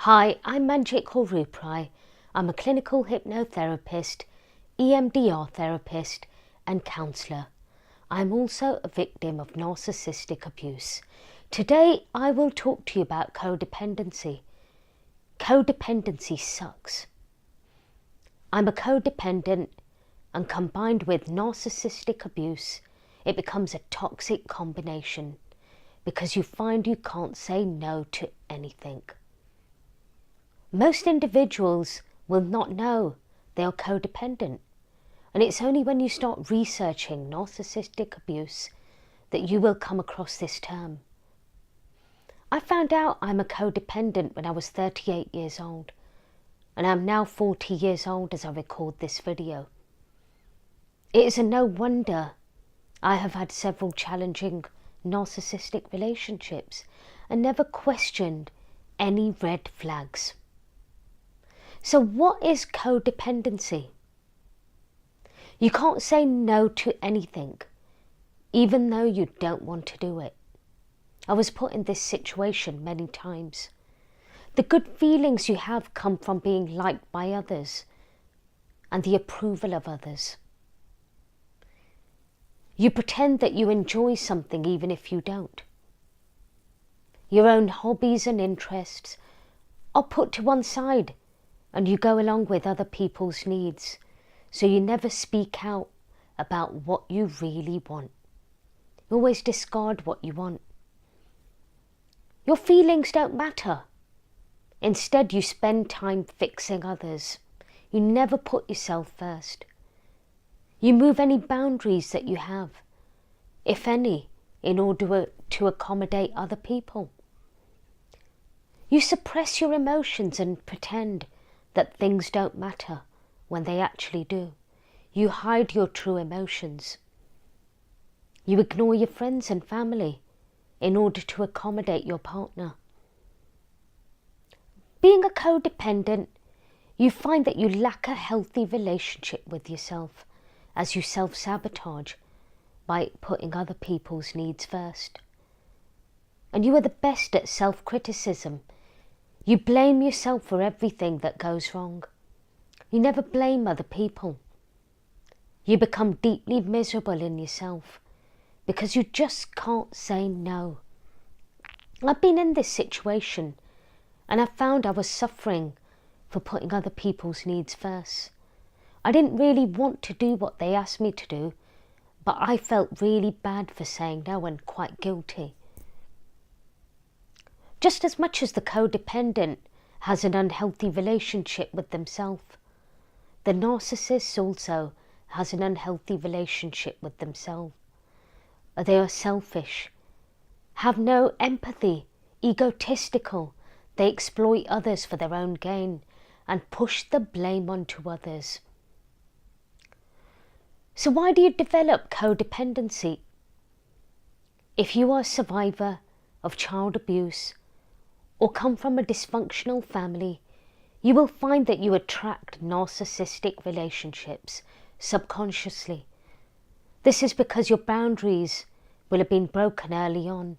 Hi, I'm Manjit Kaur. I'm a clinical hypnotherapist, EMDR therapist and counsellor. I'm also a victim of narcissistic abuse. Today I will talk to you about codependency. Codependency sucks. I'm a codependent, and combined with narcissistic abuse, it becomes a toxic combination because you find you can't say no to anything. Most individuals will not know they are codependent, and it's only when you start researching narcissistic abuse that you will come across this term. I found out I'm a codependent when I was 38 years old, and I'm now 40 years old as I record this video. It is a no wonder I have had several challenging narcissistic relationships and never questioned any red flags. So what is codependency? You can't say no to anything, even though you don't want to do it. I was put in this situation many times. The good feelings you have come from being liked by others and the approval of others. You pretend that you enjoy something even if you don't. Your own hobbies and interests are put to one side, and you go along with other people's needs, so you never speak out about what you really want. You always discard what you want. Your feelings don't matter. Instead, you spend time fixing others. You never put yourself first. You move any boundaries that you have, if any, in order to accommodate other people. You suppress your emotions and pretend that things don't matter when they actually do. You hide your true emotions. You ignore your friends and family in order to accommodate your partner. Being a codependent, you find that you lack a healthy relationship with yourself as you self-sabotage by putting other people's needs first. And you are the best at self-criticism. You blame yourself for everything that goes wrong. You never blame other people. You become deeply miserable in yourself because you just can't say no. I've been in this situation and I found I was suffering for putting other people's needs first. I didn't really want to do what they asked me to do, but I felt really bad for saying no and quite guilty. Just as much as the codependent has an unhealthy relationship with themselves, the narcissist also has an unhealthy relationship with themselves. They are selfish, have no empathy, egotistical. They exploit others for their own gain and push the blame onto others. So why do you develop codependency? If you are a survivor of child abuse or come from a dysfunctional family, you will find that you attract narcissistic relationships subconsciously. This is because your boundaries will have been broken early on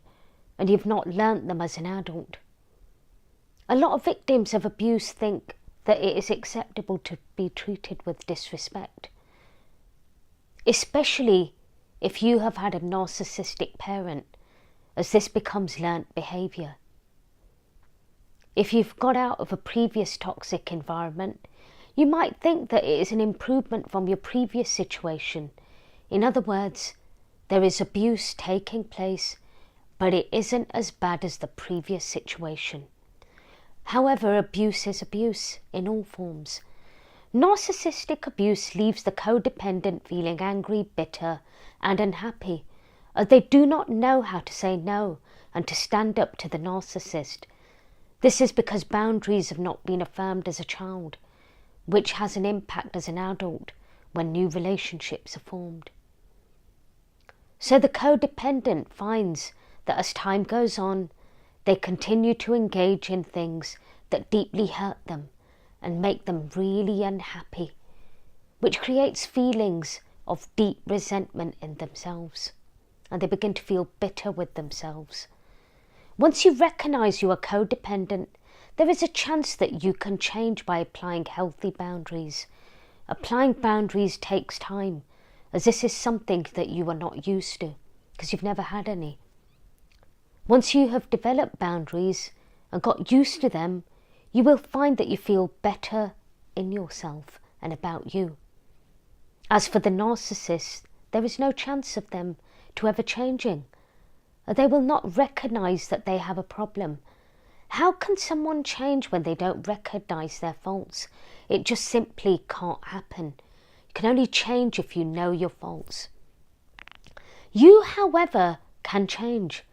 and you've not learnt them as an adult. A lot of victims of abuse think that it is acceptable to be treated with disrespect, especially if you have had a narcissistic parent, as this becomes learnt behaviour. If you've got out of a previous toxic environment, you might think that it is an improvement from your previous situation. In other words, there is abuse taking place, but it isn't as bad as the previous situation. However, abuse is abuse in all forms. Narcissistic abuse leaves the codependent feeling angry, bitter, and unhappy, as they do not know how to say no and to stand up to the narcissist. This is because boundaries have not been affirmed as a child, which has an impact as an adult when new relationships are formed. So the codependent finds that as time goes on, they continue to engage in things that deeply hurt them and make them really unhappy, which creates feelings of deep resentment in themselves, and they begin to feel bitter with themselves. Once you recognise you are codependent, there is a chance that you can change by applying healthy boundaries. Applying boundaries takes time, as this is something that you are not used to, because you've never had any. Once you have developed boundaries and got used to them, you will find that you feel better in yourself and about you. As for the narcissist, there is no chance of them to ever changing. They will not recognise that they have a problem. How can someone change when they don't recognise their faults? It just simply can't happen. You can only change if you know your faults. You, however, can change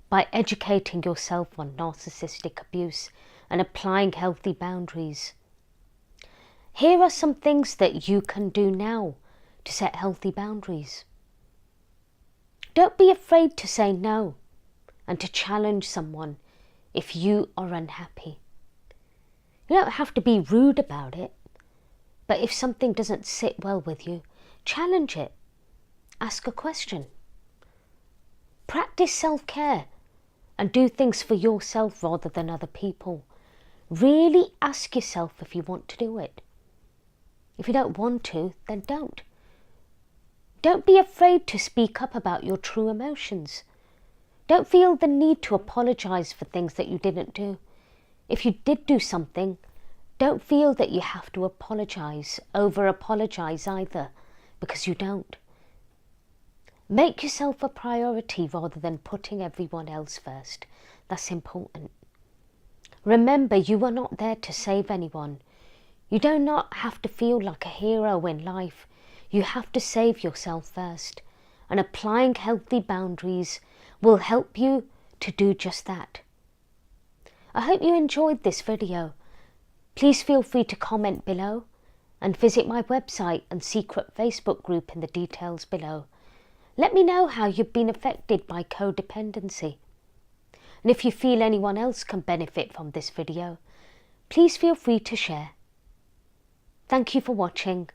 by educating yourself on narcissistic abuse and applying healthy boundaries. Here are some things that you can do now to set healthy boundaries. Don't be afraid to say no and to challenge someone if you are unhappy. You don't have to be rude about it, but if something doesn't sit well with you, challenge it. Ask a question. Practice self-care and do things for yourself rather than other people. Really ask yourself if you want to do it. If you don't want to, then don't. Don't be afraid to speak up about your true emotions. Don't feel the need to apologise for things that you didn't do. If you did do something, don't feel that you have to apologise, over-apologise either, because you don't. Make yourself a priority rather than putting everyone else first. That's important. Remember, you are not there to save anyone. You do not have to feel like a hero in life. You have to save yourself first. And applying healthy boundaries will help you to do just that. I hope you enjoyed this video. Please feel free to comment below and visit my website and secret Facebook group in the details below. Let me know how you've been affected by codependency. And if you feel anyone else can benefit from this video, please feel free to share. Thank you for watching.